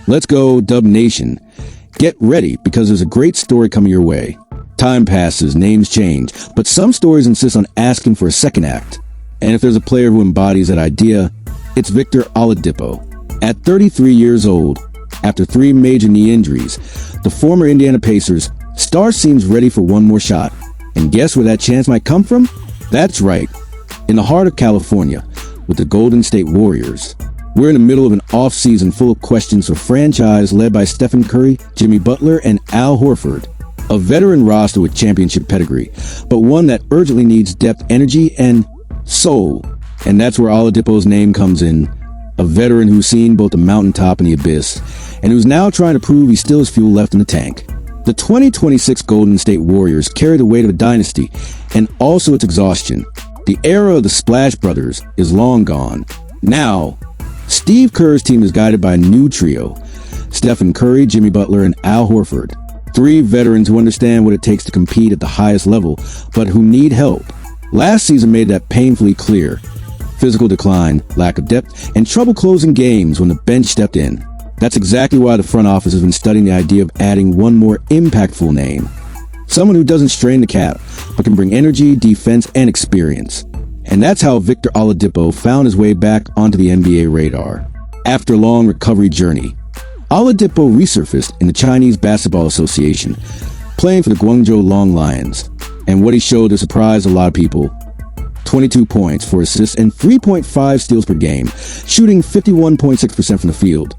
Let's go, Dub Nation. Get ready, because there's a great story coming your way. Time passes, names change, but some stories insist on asking for a second act. And if there's a player who embodies that idea, it's Victor Oladipo. At 33 years old, after 3 major knee injuries, the former Indiana Pacers star seems ready for one more shot. And guess where that chance might come from? That's right, in the heart of California, with the Golden State Warriors. We're in the middle of an off-season full of questions for a franchise led by Stephen Curry, Jimmy Butler, and Al Horford. A veteran roster with championship pedigree, but one that urgently needs depth, energy, and soul. And that's where Oladipo's name comes in. A veteran who's seen both the mountaintop and the abyss, and who's now trying to prove he still has fuel left in the tank. The 2026 Golden State Warriors carry the weight of a dynasty, and also its exhaustion. The era of the Splash Brothers is long gone. Now, Steve Kerr's team is guided by a new trio: Stephen Curry, Jimmy Butler, and Al Horford. 3 veterans who understand what it takes to compete at the highest level, but who need help. Last season made that painfully clear. Physical decline, lack of depth, and trouble closing games when the bench stepped in. That's exactly why the front office has been studying the idea of adding one more impactful name. Someone who doesn't strain the cap, but can bring energy, defense, and experience. And that's how Victor Oladipo found his way back onto the NBA radar. After a long recovery journey, Oladipo resurfaced in the Chinese Basketball Association, playing for the Guangzhou Long Lions. And what he showed has surprised a lot of people. 22 points, 4 assists, and 3.5 steals per game, shooting 51.6% from the field.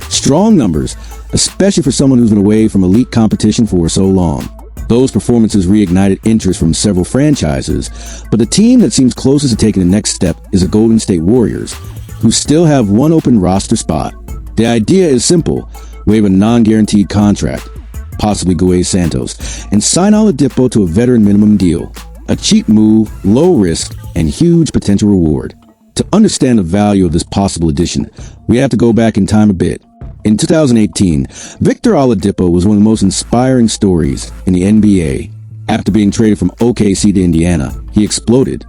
Strong numbers, especially for someone who's been away from elite competition for so long. Those performances reignited interest from several franchises, but the team that seems closest to taking the next step is the Golden State Warriors, who still have one open roster spot. The idea is simple: waive a non-guaranteed contract, possibly Gueye Santos, and sign Oladipo to a veteran minimum deal. A cheap move, low risk, and huge potential reward. To understand the value of this possible addition, we have to go back in time a bit. In 2018, Victor Oladipo was one of the most inspiring stories in the NBA. After being traded from OKC to Indiana, he exploded.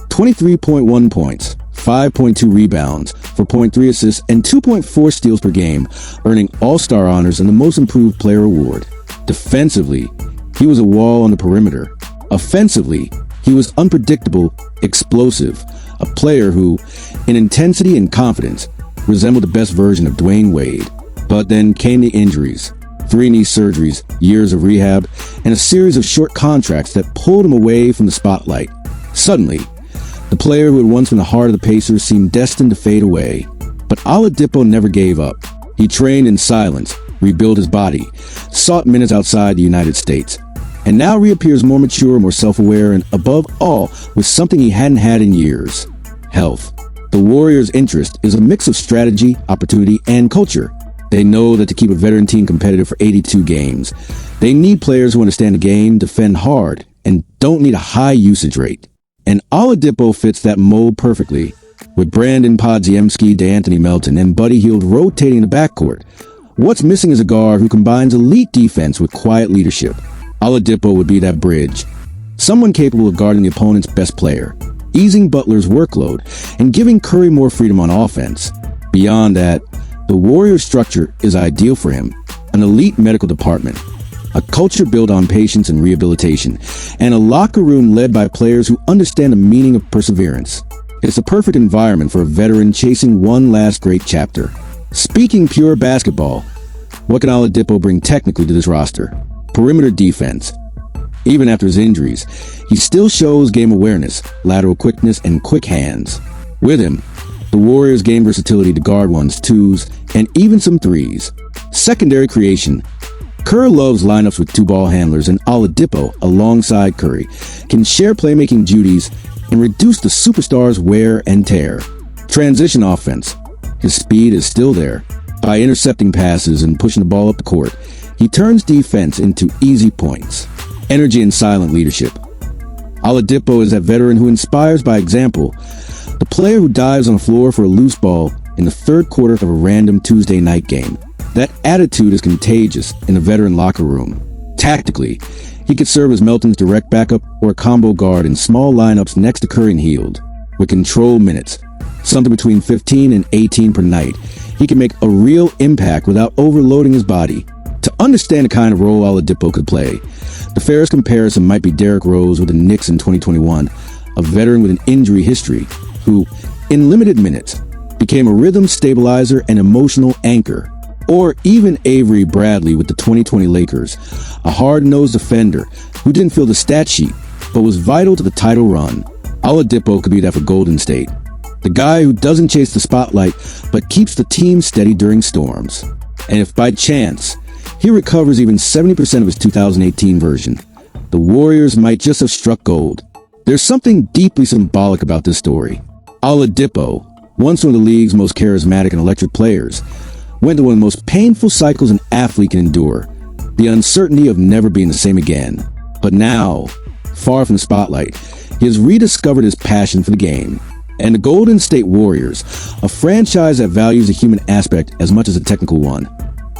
23.1 points, 5.2 rebounds, 4.3 assists, and 2.4 steals per game, earning All-Star honors and the Most Improved Player award. Defensively, he was a wall on the perimeter. Offensively, he was unpredictable, explosive, a player who, in intensity and confidence, resembled the best version of Dwayne Wade. But then came the injuries: 3 knee surgeries, years of rehab, and a series of short contracts that pulled him away from the spotlight. Suddenly, the player who had once been the heart of the Pacers seemed destined to fade away. But Oladipo never gave up. He trained in silence, rebuilt his body, sought minutes outside the United States, and now reappears more mature, more self-aware, and above all, with something he hadn't had in years: health. The Warriors' interest is a mix of strategy, opportunity, and culture. They know that to keep a veteran team competitive for 82 games, they need players who understand the game, defend hard, and don't need a high usage rate. And Oladipo fits that mold perfectly. With Brandon Podziemski, DeAnthony Melton, and Buddy Hield rotating the backcourt, what's missing is a guard who combines elite defense with quiet leadership. Oladipo would be that bridge. Someone capable of guarding the opponent's best player, easing Butler's workload, and giving Curry more freedom on offense. Beyond that, the Warriors' structure is ideal for him: an elite medical department, a culture built on patience and rehabilitation, and a locker room led by players who understand the meaning of perseverance. It's a perfect environment for a veteran chasing one last great chapter. Speaking pure basketball, what can Oladipo bring technically to this roster? Perimeter defense. Even after his injuries, he still shows game awareness, lateral quickness, and quick hands. With him, the Warriors gain versatility to guard ones, twos, and even some threes. Secondary creation. Kerr loves lineups with 2 ball handlers, and Oladipo, alongside Curry, can share playmaking duties and reduce the superstar's wear and tear. Transition offense. His speed is still there. By intercepting passes and pushing the ball up the court, he turns defense into easy points. Energy and silent leadership. Oladipo is that veteran who inspires by example, the player who dives on the floor for a loose ball in the third quarter of a random Tuesday night game. That attitude is contagious in a veteran locker room. Tactically, he could serve as Melton's direct backup or a combo guard in small lineups next to Curry and Hield. With controlled minutes, something between 15 and 18 per night. He can make a real impact without overloading his body. To understand the kind of role Oladipo could play, the fairest comparison might be Derrick Rose with the Knicks in 2021, a veteran with an injury history who, in limited minutes, became a rhythm stabilizer and emotional anchor. Or even Avery Bradley with the 2020 Lakers, a hard-nosed defender who didn't fill the stat sheet but was vital to the title run. Oladipo could be that for Golden State. The guy who doesn't chase the spotlight but keeps the team steady during storms. And if by chance he recovers even 70% of his 2018 version, the Warriors might just have struck gold. There's something deeply symbolic about this story. Oladipo, once one of the league's most charismatic and electric players, went through one of the most painful cycles an athlete can endure, the uncertainty of never being the same again. But now, far from the spotlight, he has rediscovered his passion for the game. And the Golden State Warriors, a franchise that values the human aspect as much as a technical one,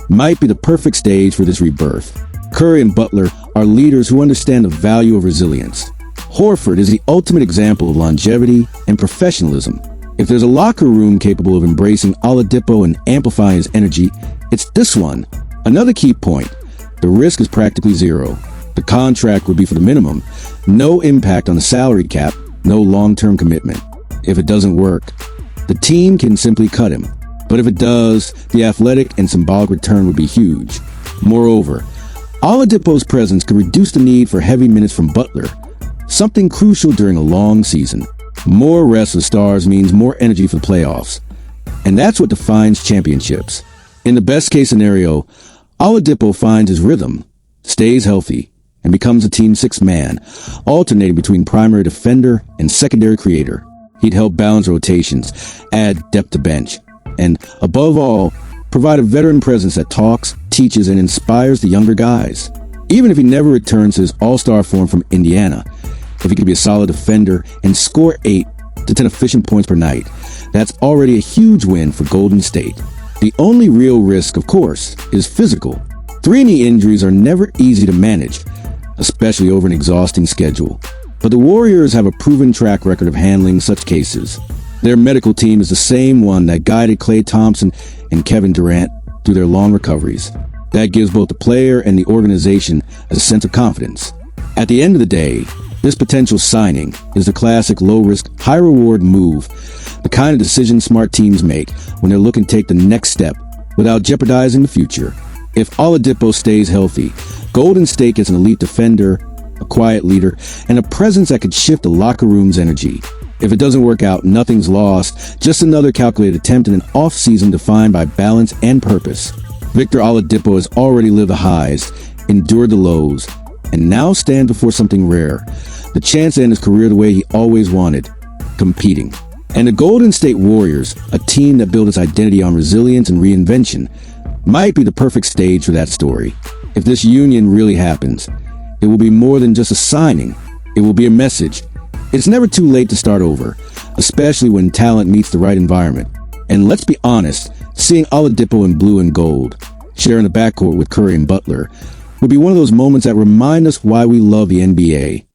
might be the perfect stage for this rebirth. Curry and Butler are leaders who understand the value of resilience. Horford is the ultimate example of longevity and professionalism. If there's a locker room capable of embracing Oladipo and amplifying his energy, it's this one. Another key point, the risk is practically zero. The contract would be for the minimum, no impact on the salary cap, no long-term commitment. If it doesn't work, the team can simply cut him. But if it does, the athletic and symbolic return would be huge. Moreover, Oladipo's presence could reduce the need for heavy minutes from Butler, something crucial during a long season. More rest for stars means more energy for the playoffs. And that's what defines championships. In the best case scenario, Oladipo finds his rhythm, stays healthy, and becomes a team sixth man, alternating between primary defender and secondary creator. He'd help balance rotations, add depth to bench, and, above all, provide a veteran presence that talks, teaches, and inspires the younger guys. Even if he never returns to his all-star form from Indiana, if he could be a solid defender and score 8 to 10 efficient points per night, that's already a huge win for Golden State. The only real risk, of course, is physical. 3 knee injuries are never easy to manage, especially over an exhausting schedule. But the Warriors have a proven track record of handling such cases. Their medical team is the same one that guided Klay Thompson and Kevin Durant through their long recoveries. That gives both the player and the organization a sense of confidence. At the end of the day, this potential signing is the classic low-risk, high-reward move, the kind of decision smart teams make when they're looking to take the next step without jeopardizing the future. If Oladipo stays healthy, Golden State gets an elite defender, a quiet leader, and a presence that could shift the locker room's energy. If it doesn't work out, nothing's lost, just another calculated attempt in an off-season defined by balance and purpose. Victor Oladipo has already lived the highs, endured the lows, and now stands before something rare, the chance to end his career the way he always wanted, competing. And the Golden State Warriors, a team that built its identity on resilience and reinvention, might be the perfect stage for that story. If this union really happens, it will be more than just a signing. It will be a message. It's never too late to start over, especially when talent meets the right environment. And let's be honest, seeing Oladipo in blue and gold, sharing the backcourt with Curry and Butler, would be one of those moments that remind us why we love the NBA.